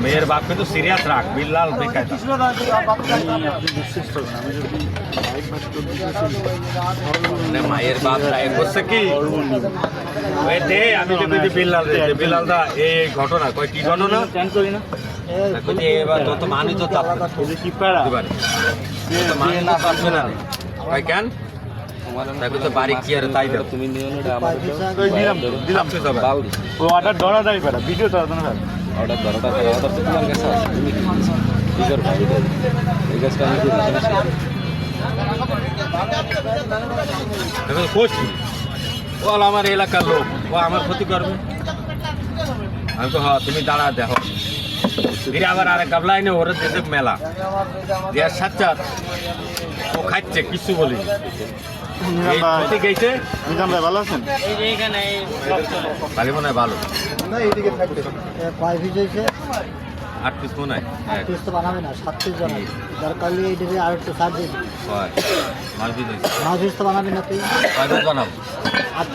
মেয়ের বাপ কিন্তু সিরিয়াস রাখ বিল্লাল দেখায় মায়ের বাপ রায় করছে কি দে আমি যদি বিল্লাল দা এই ঘটনা কয় কি ঘটনা এবার তত মানুষ তো কেন তাকে তো বাড়ি কি আর তাই তুমি অর্ডার ধরা যাবে বেটা ভিডিও তো না অর্ডার তো তোমার কাছে আছে তুমি কি করবে এই কাজটা আমি করি ও আমার এলাকার লোক ও আমার ক্ষতি করবে আমি তো হ্যাঁ তুমি দাঁড়া দেখো ফিরে আবার আরেক কাবলাইনে ওর দেশে মেলা দেয়ার সাচ্চাত ও খাচ্ছে কিছু বলি গেছে ভালো আছেন ভালো মনে হয় ভালো কয় পিস হয়েছে 8 পিস মনে হয় 8 পিস তো বানাবে না 7 পিস বানাবে দরকার হলে এই দিকে আর একটু ছাড় দিয়ে দিবি 9 পিস 9 পিস তো বানাবি না তুই কয় পিস বানাবো 8